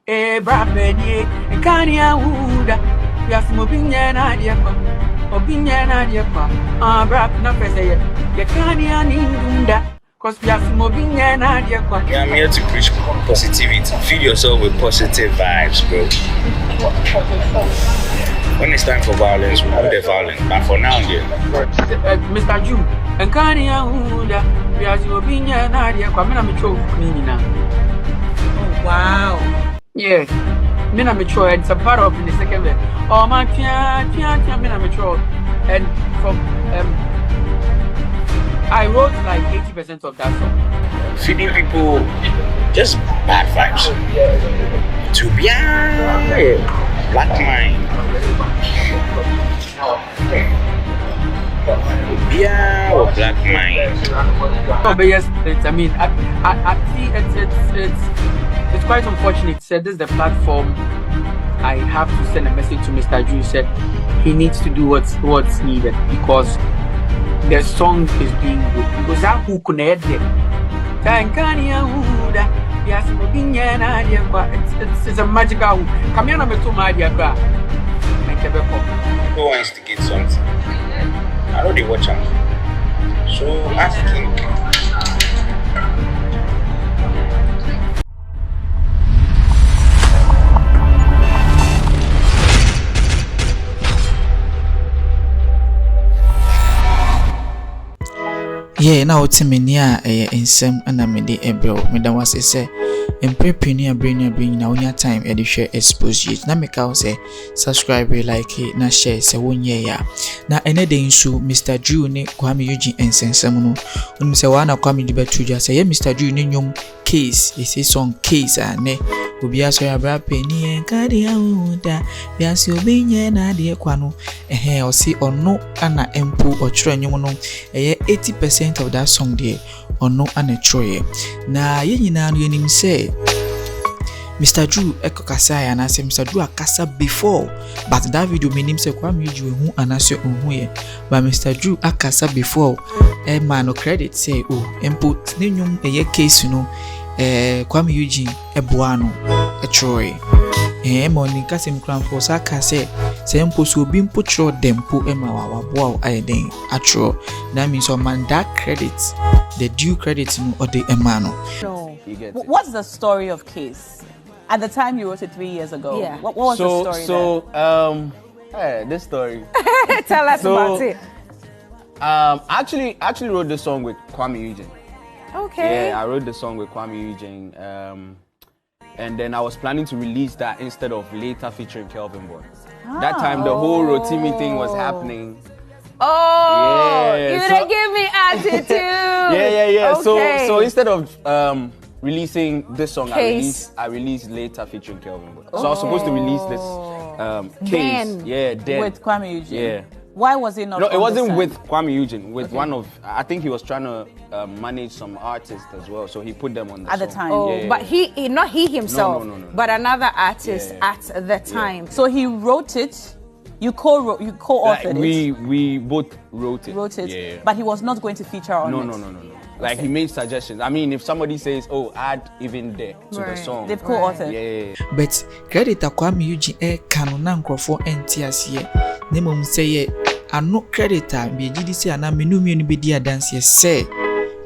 Brapeni, and Kania Wuda, we have Mobinia Nadia, Obinia Nadia, Brap, not say it, Yakania Nindunda, because we have Mobinia Nadia. I'm here to preach positivity. Feed yourself with positive vibes, bro. When it's time for violence, we'll do the violence. But for now, Mr. Ju, and Kania Wuda, we have Mobinia Nadia, Kwamina Micho, Nina. Oh, wow. Yeah, Mina Mature, it's a part of in the second verse. Oh, my Mina Mature. And from I wrote like 80% of that song. feeding people just bad vibes. To be black mind. Yeah, or black mind. Oh, but yes, I mean, I see it's quite unfortunate. Said this is the platform I have to send a message to Mr. Ju. Said he needs to do what's needed because the song is being good. Because that who connect it. It's a magical. Come here, I'm to my idea. Who wants to get something? I know they watch them. So asking. Yeah, now it's me near in some and I'm the ebro. Madam was say, and prepare bring now on your time and share Xposed. Now make out say subscribe, like it, na share say 1 year ya. Now anything so Mr. Ju ne Kuami Eugene and Sensamuno. Say one Kuami the better just say Mr. Ju ne nyom case. He say song case and obi aso ya bra penny en kadi awuda bi aso obi nye na de kwano o si ono ana empu o chro nyom no 80% of that song there ono ana chroye na ye nyina no yenim say Mr. Ju ekokasa ya na say Mr. Ju akasa before but that video menim say Kuami Eugene hu anase ohu ye but Mr. Ju akasa before man no credit say empu ne nyom case no Kuami Eugene eboano Troy morning kasem kran for saka say mpo so bi mpo tro dempo ema wa boa ayeden atro that means man that credit the due credit no or the emano. What's the story of Case at the time you wrote it 3 years ago? Yeah. What was the story this story tell us about it. Actually wrote the song with Kuami Eugene. Okay. Yeah, I wrote the song with Kuami Eugene. And then I was planning to release that instead of later featuring Kelvin Boy. That time the whole Rotimi thing was happening. Oh, yeah, you didn't give me attitude. Yeah. Okay. So instead of releasing this song, I released later featuring Kelvin Boy. So I was supposed to release this Case. Then with Kuami Eugene. Yeah. Why was it not? No, it wasn't with Kuami Eugene. With one of, I think he was trying to manage some artists as well, so he put them on the at song. the time. Oh, but he not he himself, no. but another artist at the time. So he wrote it. You co-authored it. We both wrote it. Yeah. But he was not going to feature on it. No. Like he made suggestions. I mean, if somebody says, "Oh, add even there to the song," they've co-authored. Yeah. But credit to Kuami Eugene canon nkrofo entiasie ne mom say ano credit a be gidi say ana menu be dia dance say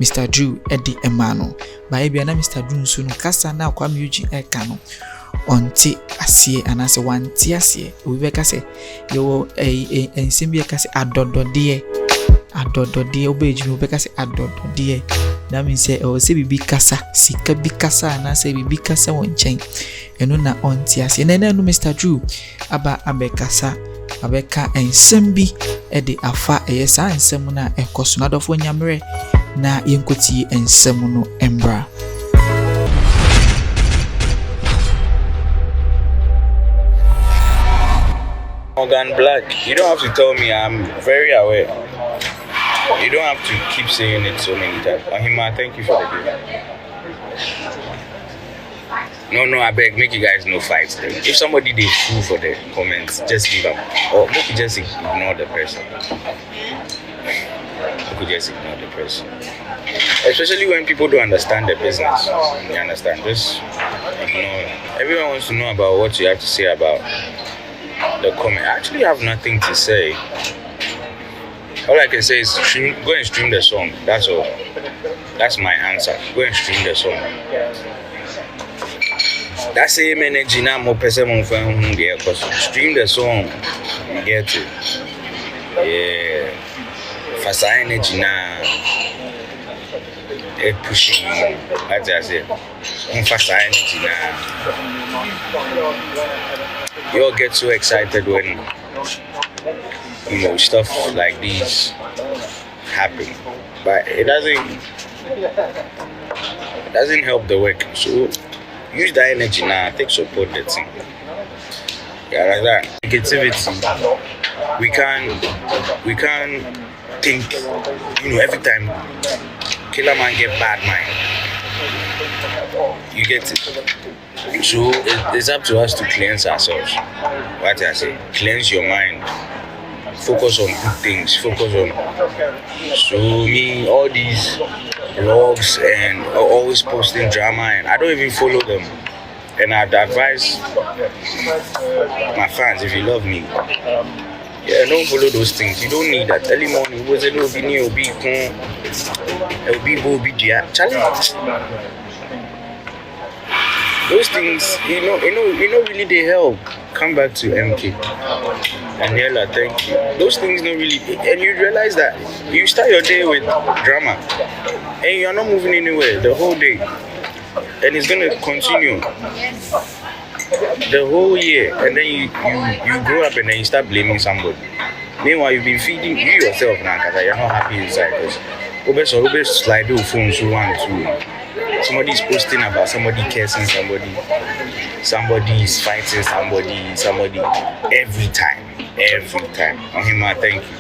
Mr. Ju edi emano ba bia na Mr. Ju nso no kasa na Kuami Eugene canon onti asie anase wanti asie obi be ka say yo ensem bi ka say adodode obeji no be ka say adodode. That means say say bibi kasa sika bi kasa na say bibi kasa won chen eno na onti asie na no Mr. Ju aba abekasa abeka ensem bi e de afa eyesa ensem na ekoso na dofo nyamre na yenkoti ensem no embra. Morgan Black, you don't have to tell me, I'm very aware. You don't have to keep saying it so many times. Ohima, thank you for the gift. No, I beg, make you guys no fights them. If somebody they fool for the comments, just leave them. Or make you just ignore the person. people just ignore the person. Especially when people don't understand the business. You understand? Just ignore. Everyone wants to know about what you have to say about the comment. I actually have nothing to say. All I can say is go and stream the song. That's all. That's my answer. Go and stream the song. That same energy now more person there because stream the song. You get it. Yeah. Fast energy now. It pushing you. That's what I say. Fast energy now. You all get so excited when stuff like these happen, but it doesn't help the work. So use that energy now. Take support the thing. Yeah, like that. Negativity. We can't think. Every time killer man get bad mind. You get it. So it's up to us to cleanse ourselves. What I say, cleanse your mind. Focus on good things. Focus on. So me, all these blogs and always posting drama, and I don't even follow them. And I'd advise my fans, if you love me, don't follow those things. You don't need that. Early morning, was it challenge. Those things, really they help. Come back to MK. Daniela, thank you. Those things don't really, and you realize that you start your day with drama, and you're not moving anywhere the whole day, and it's gonna continue the whole year, and then you grow up and then you start blaming somebody. Meanwhile, you've been feeding you yourself now because you're not happy inside. Because slide your phone so one two. Somebody's posting about somebody cursing somebody is fighting somebody every time. Ohima, thank you.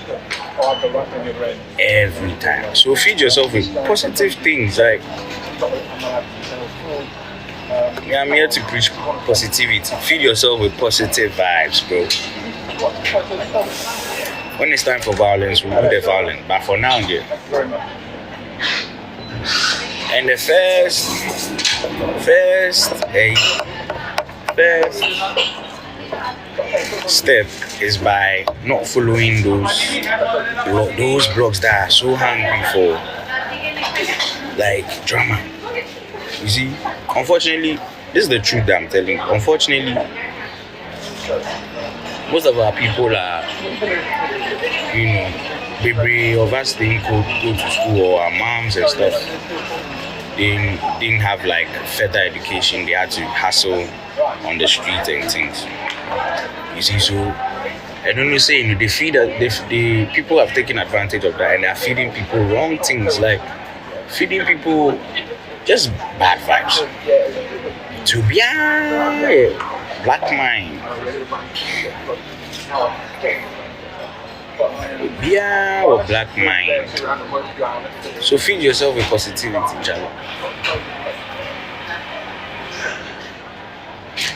Every time. So feed yourself with positive things like I'm here to preach positivity. Feed yourself with positive vibes, bro. When it's time for violence, we'll do the violence. But for now, yeah. And the first step is by not following those blogs that are so hungry for like drama. You see, unfortunately, this is the truth that I'm telling you. Unfortunately, most of our people are, baby of us didn't go to school, or our moms and stuff. They didn't have like further education. They had to hustle on the street and things. You see, so I don't know, saying they feed the people have taken advantage of that, and they're feeding people wrong things, like feeding people just bad vibes. To be black mind. Beer or black mind. So feed yourself with positivity, Charlie.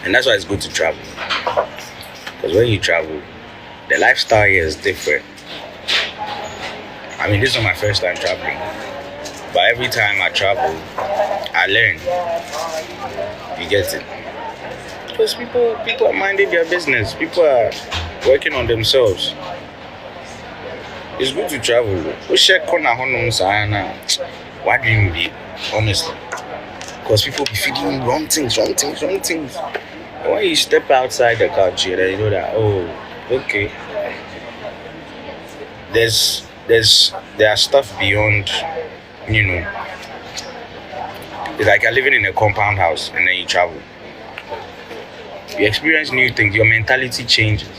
And that's why it's good to travel. Because when you travel, the lifestyle here is different. I mean, this is not my first time traveling. But every time I travel, I learn. You get it? Because people are minding their business. People are working on themselves. It's good to travel. Why do you be honestly? Because people be feeding wrong things. And when you step outside the country, then you know that, oh, okay. There are stuff beyond, It's like you're living in a compound house and then you travel. You experience new things, your mentality changes.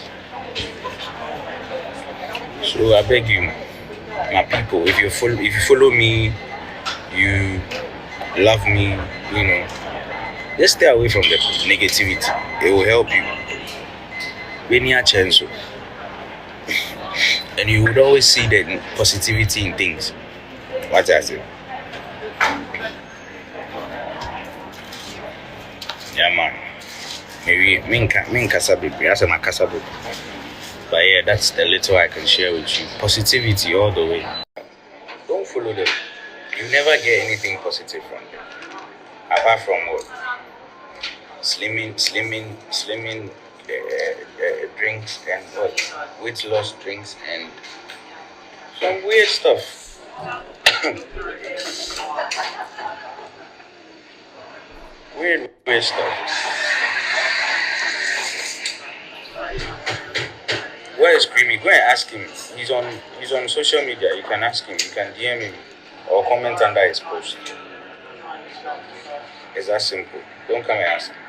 So I beg you, my people, if you follow me, you love me, just stay away from the negativity. It will help you. And you would always see the positivity in things. What I say? Yeah, man. Maybe but yeah, that's the little I can share with you. Positivity all the way. follow them, you never get anything positive from them. Apart from what? Slimming drinks and what? Weight loss drinks and some weird stuff. weird stuff. Where is Creamy? Go and ask him. He's on social media. You can ask him. You can DM him or comment under his post. It's that simple. Don't come and ask him.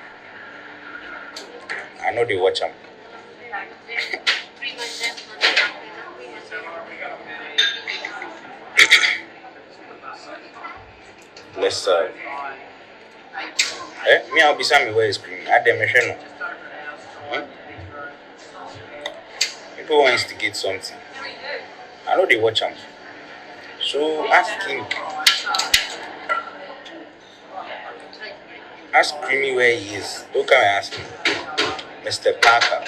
I know they watch him. Let's me I'll be Sammy where is Creamy. I demonstrate. People want to instigate something. I know they watch him. So ask him. Ask Creamy where he is. Don't come and ask him. Mr. Parker.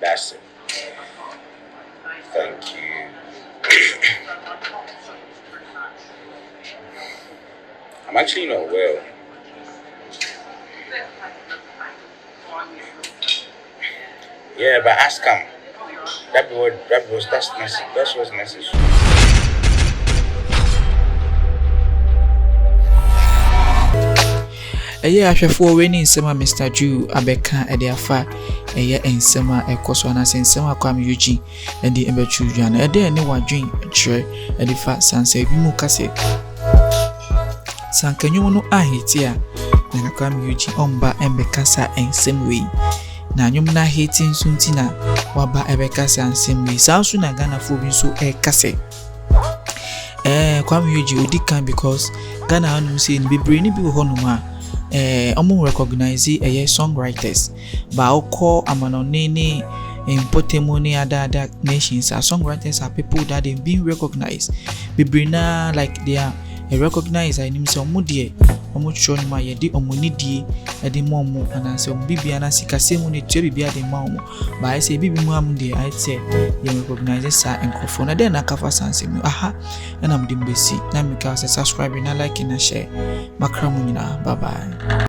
That's it. Thank you. I'm actually not well. Yeah, but ask him. That's what's necessary. Ahwefo we ni nsema Mr. Jew abeka ede afa ensema ekoso na nsema Kuami Eugene ede ebechu Eugene ede ne wadwen kire ede fa sanse bi mu kase sankanyo no ahiti a na Kuami Eugene omba embekasa ensem we na nyum na hiti nsunti na waba ebekasa ensem we sanso na Ghana fo bi so kase Kuami Eugene odikan because Ghana anu say ni bebre ni bi ho no ma omo recognize songwriters ba oko amanonene in potemoni other nations. Our songwriters are people that they've been recognized. Bibrina like they are recognized. I name some mudie omo chon ma yedi omo nidie edi momo anase omo bibia na sikase mu ne tue bibia de ma omo ba I say bibi mu am de I say you recognize sa enkofo na den na kafa sanse mu aha na am de mbesi na mika say subscribe na like na share makra mu nyina bye bye.